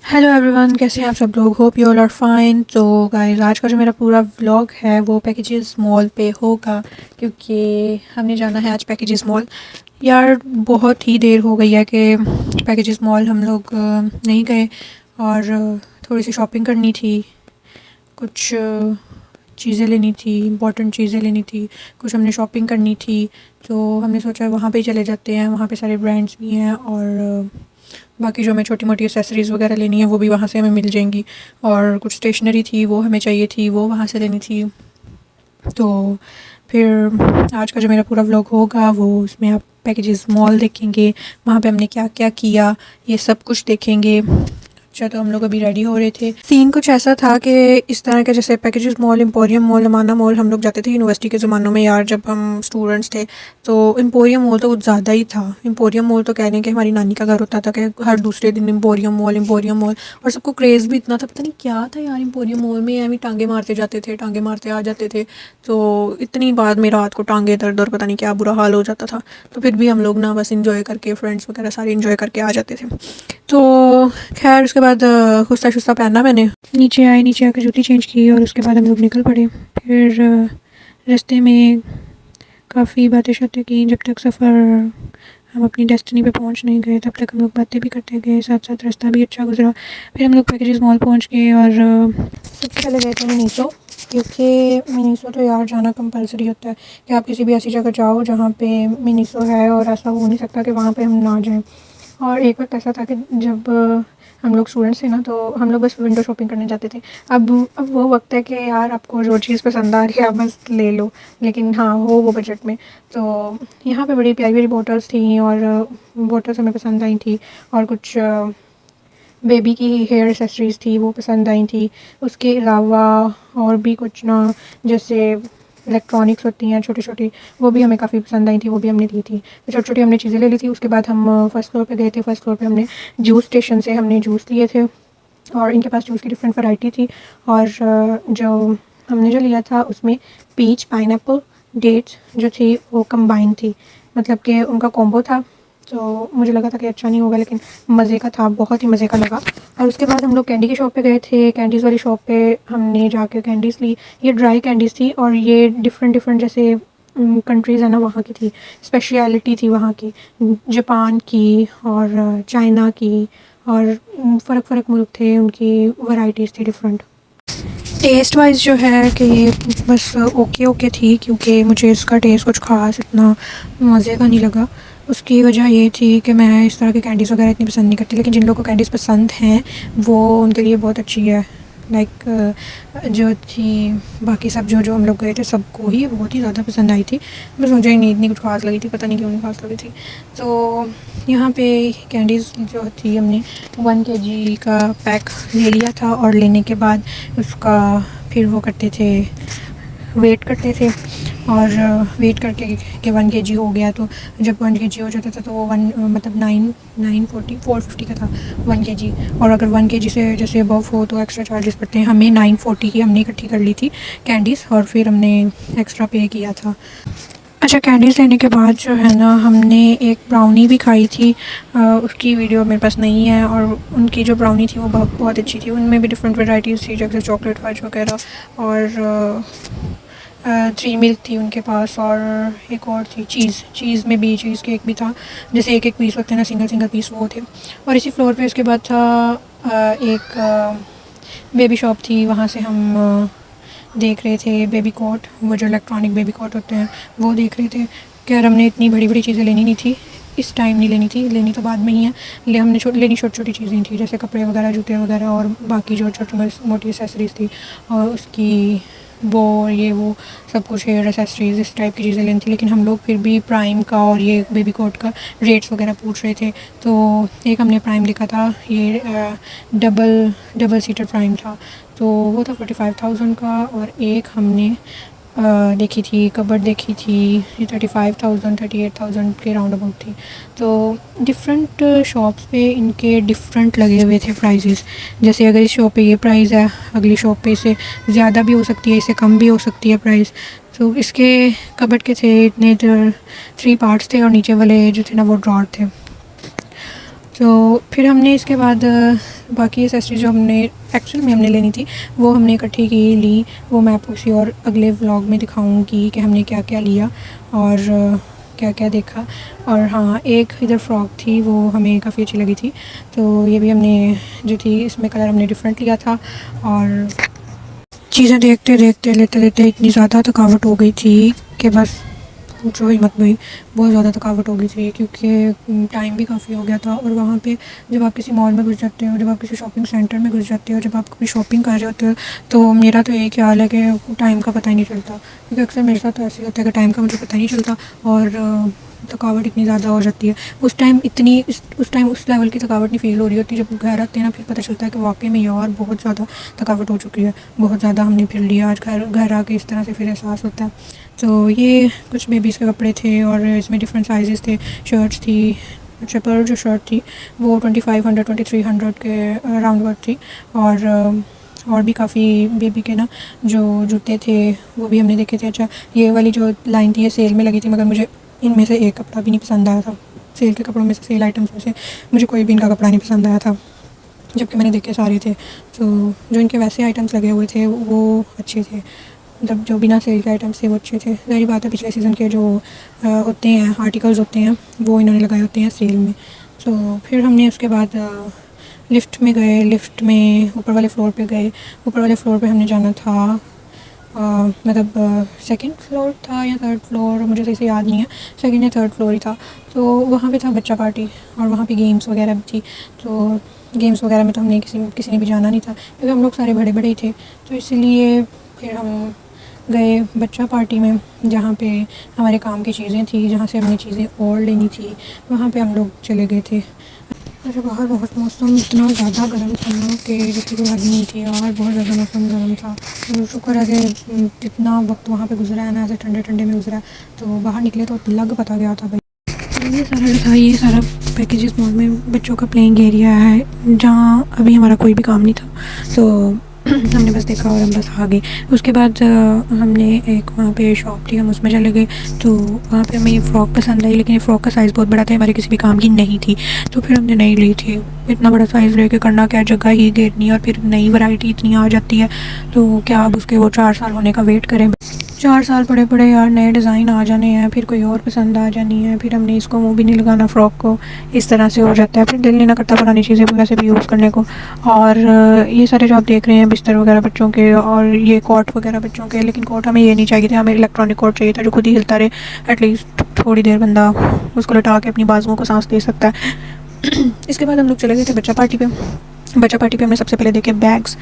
Hello everyone, कैसे हैं आप सब लोग। Hope you all are fine. तो गाइस, आज का जो मेरा पूरा व्लॉग है वो पैकेजेस मॉल पे होगा, क्योंकि हमने जाना है आज पैकेजेस मॉल। यार बहुत ही देर हो गई है कि पैकेजेस मॉल हम लोग नहीं गए, और थोड़ी सी शॉपिंग करनी थी, कुछ चीज़ें लेनी थी, इंपॉर्टेंट चीज़ें लेनी थी, कुछ हमने शॉपिंग करनी थी। तो हमने सोचा वहाँ पे ही चले जाते हैं, वहाँ पे सारे ब्रांड्स भी हैं, और बाकी जो हमें छोटी मोटी एक्सेसरीज़ वगैरह लेनी है वो भी वहाँ से हमें मिल जाएंगी। और कुछ स्टेशनरी थी वो हमें चाहिए थी, वो वहाँ से लेनी थी। तो फिर आज का जो मेरा पूरा व्लॉग होगा वो उसमें आप पैकेजेस मॉल देखेंगे, वहाँ पे हमने क्या क्या किया ये सब कुछ देखेंगे। अच्छा, तो हम लोग अभी रेडी हो रहे थे। सीन कुछ ऐसा था कि इस तरह के जैसे packages mall, emporium mall, Amana mall हम लोग जाते थे यूनिवर्सिटी के ज़मानों में यार, जब हम स्टूडेंट्स थे। तो एम्पोरियम मॉल तो कुछ ज़्यादा ही था। एम्पोरियम मॉल तो कह रहे हैं कि हमारी नानी का घर होता था कि हर दूसरे दिन एम्पोरियम मॉल, एम्पोरियम मॉल। और सबको क्रेज़ भी इतना था, पता नहीं क्या था यार एम्पोरियम मॉल में। हमें टांगे मारते जाते थे, टांगे मारते आ जाते थे। तो इतनी बाद में रात को टांगे दर्द और पता नहीं क्या बुरा हाल हो जाता था। तो फिर भी हम लोग ना बस इंजॉय करके, फ्रेंड्स वगैरह सारे इंजॉय करके आ जाते थे। तो खैर उसके बाद कुश्ता शुस्ता पहना मैंने, नीचे आए, नीचे आकर जूती चेंज की, और उसके बाद हम लोग निकल पड़े। फिर रास्ते में काफ़ी बातें शातें की। जब तक सफ़र हम अपनी डेस्टिनी पे पहुंच नहीं गए तब तक हम लोग बातें भी करते गए, साथ साथ रास्ता भी अच्छा गुजरा। फिर हम लोग पैकेजेस मॉल पहुंच गए, और सबसे पहले गए थे मिनीसो, क्योंकि मिनीसो तो यार जाना कंपलसरी होता है कि आप किसी भी ऐसी जगह जाओ जहाँ पे मिनीसो है, और ऐसा हो नहीं सकता कि वहाँ पे हम ना जाएं। और एक वक्त ऐसा था कि जब हम लोग स्टूडेंट्स थे ना, तो हम लोग बस विंडो शॉपिंग करने जाते थे। अब वो वक्त है कि यार आपको जो चीज़ पसंद आ रही है आप बस ले लो, लेकिन हाँ हो वो बजट में। तो यहाँ पे बड़ी प्यारी प्यारी बॉटल्स थी, और बॉटल्स हमें पसंद आई थी। और कुछ बेबी की हेयर एक्सेसरीज़ थी वो पसंद आई थी। उसके अलावा और भी कुछ ना, जैसे इलेक्ट्रॉनिक्स होती हैं छोटी छोटी, वो भी हमें काफ़ी पसंद आई थी, वो भी हमने ली थी। तो छोटी छोटी हमने चीज़ें ले ली थी। उसके बाद हम फर्स्ट फ्लोर पे गए थे। फर्स्ट फ्लोर पे हमने जूस स्टेशन से हमने जूस लिए थे, और इनके पास जूस की डिफरेंट वैरायटी थी। और जो हमने जो लिया था उसमें पीच, पाइनएप्पल, डेट्स जो थी वो कंबाइन थी, मतलब कि उनका कॉम्बो था। तो मुझे लगा था कि अच्छा नहीं होगा, लेकिन मज़े का था, बहुत ही मज़े का लगा। और उसके बाद हम लोग कैंडी की शॉप पे गए थे। कैंडीज़ वाली शॉप पे हमने जाके कैंडीज़ ली। ये ड्राई कैंडीज़ थी, और ये डिफरेंट डिफरेंट जैसे कंट्रीज़ है ना वहाँ की थी, स्पेशलिटी थी वहाँ की, जापान की और चाइना की, और फ़र्क फ़र्क मुल्क थे, उनकी वैराइटीज़ थी डिफरेंट। टेस्ट वाइज़ जो है कि ये बस ओके ओके थी, क्योंकि मुझे इसका टेस्ट कुछ ख़ास इतना मज़े का नहीं लगा। उसकी वजह ये थी कि मैं इस तरह की कैंडीज़ वगैरह इतनी पसंद नहीं करती, लेकिन जिन लोगों को कैंडीज़ पसंद हैं वो उनके लिए बहुत अच्छी है। लाइक जो थी बाकी सब जो जो हम लोग गए थे सबको ही बहुत ही ज़्यादा पसंद आई थी। बस मुझे नहीं इतनी कुछ ख़ास लगी थी, पता नहीं क्यों नहीं ख़ास लगी थी। तो यहाँ पे कैंडीज़ जो थी हमने 1 kg का पैक ले लिया था, और लेने के बाद उसका फिर वो करते थे, वेट करते थे। और वेट करके कि 1 kg हो गया, तो जब 1 kg हो जाता था तो वो मतलब 450 का था 1 kg। और अगर 1 kg से जैसे अबव हो तो एक्स्ट्रा चार्जेस पड़ते हैं। हमें 940 की हमने इकट्ठी कर ली थी कैंडीज़, और फिर हमने एक्स्ट्रा पे किया था। अच्छा, कैंडीज़ लेने के बाद जो है ना हमने एक ब्राउनी भी खाई थी। उसकी वीडियो मेरे पास नहीं है, और उनकी जो ब्राउनी थी वो बहुत बहुत अच्छी थी। उनमें भी डिफरेंट वैराइटीज़ थी, जैसे चॉकलेट फज वगैरह, और 3 मिल्क थी उनके पास, और एक और थी चीज़ में भी चीज़ केक भी था, जैसे एक एक पीस होते हैं ना, सिंगल सिंगल पीस, वो थे। और इसी फ्लोर पे उसके बाद था एक बेबी शॉप थी, वहाँ से हम देख रहे थे बेबी कोट, वो जो इलेक्ट्रॉनिक बेबी कोट होते हैं वो देख रहे थे। खैर हमने इतनी बड़ी बड़ी चीज़ें लेनी नहीं थी, इस टाइम नहीं लेनी थी, लेनी तो बाद में ही है। हमने लेनी छोटी छोटी चीज़ें थी, जैसे कपड़े वगैरह, जूते वगैरह, और बाकी जो छोटी मोटी एसेसरीज़ थी, और उसकी वो ये वो सब कुछ, हेयर एसेसरीज़, इस टाइप की चीज़ें लेनी थी। लेकिन हम लोग फिर भी प्राइम का और ये बेबी कोट का रेट्स वगैरह पूछ रहे थे। तो एक हमने प्राइम देखा था, ये डबल सीटर प्राइम था, तो वो था 45,000 का। और एक हमने देखी थी, कबर्ड देखी थी, ये 35,000 38,000 के राउंड अबाउट थी। तो डिफरेंट शॉप्स पे इनके डिफरेंट लगे हुए थे प्राइजेस। जैसे अगर इस शॉप पे ये प्राइस है, अगली शॉप पे इससे ज़्यादा भी हो सकती है, इससे कम भी हो सकती है प्राइस। तो इसके कबर्ड के थे इतने 3 पार्ट्स थे, और नीचे वाले जो थे ना वो ड्रॉर थे। तो फिर हमने इसके बाद बाकी एसेसरीज जो हमने एक्चुअल में हमने लेनी थी वो हमने इकट्ठी की ली। वो मैं आपको किसी और अगले व्लॉग में दिखाऊंगी कि हमने क्या क्या लिया और क्या क्या देखा। और हाँ, एक इधर फ्रॉक थी वो हमें काफ़ी अच्छी लगी थी, तो ये भी हमने जो थी इसमें कलर हमने डिफरेंट लिया था। और चीज़ें देखते देखते लेते लेते इतनी ज़्यादा थकावट हो गई थी कि बस पूछो ही मत भाई, बहुत ज़्यादा थकावट हो गई थी क्योंकि टाइम भी काफ़ी हो गया था। और वहाँ पे जब आप किसी मॉल में घुस जाते हो, जब आप किसी शॉपिंग सेंटर में घुस जाते हो, जब आप कभी शॉपिंग कर रहे होते हो, तो मेरा तो यही ख्याल है कि टाइम का पता ही नहीं चलता, क्योंकि अक्सर मेरे साथ तो ऐसे ही होता है कि टाइम का मुझे पता नहीं चलता और थकावट इतनी ज़्यादा हो जाती है। उस टाइम उस लेवल की थकावट नहीं फ़ील हो रही होती। जब घर आते हैं ना, फिर पता चलता है कि वाकई में यार बहुत ज़्यादा थकावट हो चुकी है, बहुत ज़्यादा हमने फिर लिया आज। घर आके इस तरह से फिर एहसास होता है। तो ये कुछ बेबीज़ के कपड़े थे और इसमें डिफरेंट साइज़ थे। शर्ट्स थी, अच्छा, पर जो शर्ट थी वो 2500 2300 के अराउंड वर्थ थी। और भी काफ़ी बेबी के ना जो जूते थे वो भी हमने देखे थे। अच्छा, ये वाली जो लाइन थी ये सेल में लगी थी, मगर मुझे इनमें से एक कपड़ा भी नहीं पसंद आया था। सेल के कपड़ों में से, सेल आइटम्स में से मुझे कोई भी इनका कपड़ा नहीं पसंद आया था, जबकि मैंने देखे सारे थे। तो जो इनके वैसे आइटम्स लगे हुए थे वो अच्छे थे, मतलब जो बिना सेल के आइटम्स थे वो अच्छे थे। ज़ाहिर बात है, पिछले सीज़न के जो होते हैं आर्टिकल्स होते हैं वो इन्होंने लगाए होते हैं सेल में। तो फिर हमने उसके बाद लिफ्ट में गए। लिफ्ट में ऊपर वाले फ्लोर पे गए। ऊपर वाले फ्लोर पे हमने जाना था, मतलब सेकंड फ्लोर था या थर्ड फ्लोर, मुझे सही से याद नहीं है, सेकंड या थर्ड फ्लोर ही था। तो वहाँ पे था बच्चा पार्टी और वहाँ पे गेम्स वगैरह भी थी। तो गेम्स वगैरह में तो हमने किसी ने भी जाना नहीं था, क्योंकि हम लोग सारे बड़े बड़े ही थे। तो इसलिए फिर हम गए बच्चा पार्टी में, जहाँ पे हमारे काम की चीज़ें थी, जहाँ से हमने चीज़ें और लेनी थी, वहाँ पे हम लोग चले गए थे। अरे बाहर बहुत मौसम इतना ज़्यादा गर्म था ना कि जिसकी कोई हद नहीं थी यार, बहुत ज़्यादा मौसम गर्म था। तो शुक्र है कि जितना वक्त वहाँ पे गुजरा है ना, ऐसे ठंडे ठंडे में गुजरा, तो बाहर निकले तो लग पता गया था भाई। तो ये सारा जो था, ये सारा पैकेजेस मॉल में बच्चों का प्लेइंग एरिया है, जहाँ अभी हमारा कोई भी काम नहीं था। तो हमने बस देखा और हम बस आ गए। उसके बाद हमने एक वहाँ पे शॉप थी, हम उसमें चले गए। तो वहाँ पे हमें ये फ़्रॉक पसंद आई, लेकिन ये फ़्रॉक का साइज़ बहुत बड़ा था, हमारे किसी भी काम की नहीं थी, तो फिर हमने नहीं ली थी। इतना बड़ा साइज़ लेके करना क्या, जगह ही घेरनी, और फिर नई वैरायटी इतनी आ जाती है तो क्या अब उसके वो 4 साल होने का वेट करें। 4 साल पड़े पड़े यार, नए डिज़ाइन आ जाने हैं, फिर कोई और पसंद आ जानी है, फिर हमने इसको मुँह भी नहीं लगाना फ़्रॉक को, इस तरह से हो जाता है। फिर दिल नहीं ना करता पुरानी चीज़ें वैसे भी यूज़ करने को। और ये सारे जो आप देख रहे हैं बिस्तर वगैरह बच्चों के, और ये कॉट वगैरह बच्चों के, लेकिन कॉट हमें ये नहीं चाहिए थे, हमें इलेक्ट्रॉनिक कॉट चाहिए था जो खुद ही हिलता रहे। एटलीस्ट थोड़ी देर बंदा उसको लटा के अपनी बाजुओं को सांस दे सकता है। इसके बाद हम लोग चले गए थे बच्चा पार्टी पे। बच्चा पार्टी पे हमने सबसे पहले देखे बैग्स।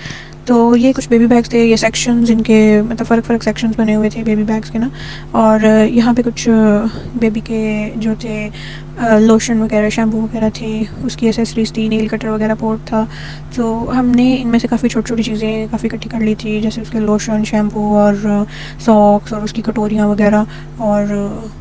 तो ये कुछ बेबी बैग्स थे, ये सेक्शंस, इनके मतलब फ़र्क सेक्शंस बने हुए थे बेबी बैग्स के ना। और यहाँ पे कुछ बेबी के जो थे लोशन वगैरह, शैम्पू वगैरह थे, उसकी एसेसरीज थी, नेल कटर वगैरह पोर्ट था। तो हमने इनमें से काफ़ी छोटी छोटी चीज़ें काफ़ी इकट्ठी कर ली थी, जैसे उसके लोशन, शैम्पू और सॉक्स और उसकी कटोरियाँ वगैरह, और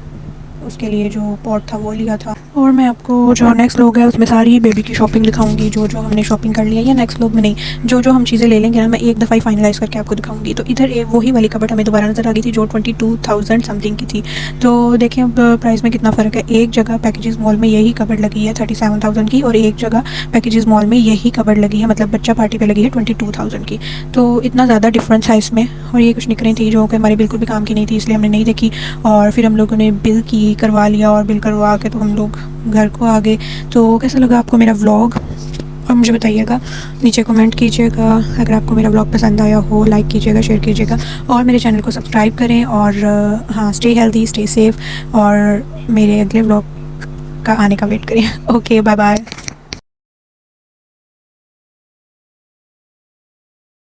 उसके लिए जो पॉट था वो लिया था। और मैं आपको जो नेक्स्ट व्लॉग है उसमें सारी बेबी की शॉपिंग दिखाऊंगी, जो जो हमने शॉपिंग कर लिया, या नेक्स्ट व्लॉग में नहीं, जो जो हम चीज़ें ले लेंगे ना, मैं एक दफ़ा ही फाइनलाइज़ करके आपको दिखाऊंगी। तो इधर वही वाली कबर्ड हमें दोबारा नज़र आ गई थी जो 22,000 समथिंग की थी। तो देखें अब प्राइस में कितना फ़र्क है। एक जगह पैकेजेस मॉल में यही कबर्ड लगी है 37,000 की, और एक जगह पैकेजेस मॉल में यही कबर्ड लगी है, मतलब बच्चा पार्टी पे लगी है 22,000 की। तो इतना ज़्यादा डिफरेंस है इसमें। और ये कुछ निकलें थी जो कि हमारी बिल्कुल भी काम की नहीं थी, इसलिए हमने नहीं देखी। और फिर हम लोगों ने बिल करवा लिया, और बिल करवा के तो हम लोग घर को आ गए। तो कैसा लगा आपको मेरा व्लॉग, और मुझे बताइएगा, नीचे कमेंट कीजिएगा। अगर आपको मेरा व्लॉग पसंद आया हो, लाइक कीजिएगा, शेयर कीजिएगा, और मेरे चैनल को सब्सक्राइब करें। और हाँ, स्टे हेल्दी, स्टे सेफ, और मेरे अगले व्लॉग का आने का वेट करें। Okay, bye bye.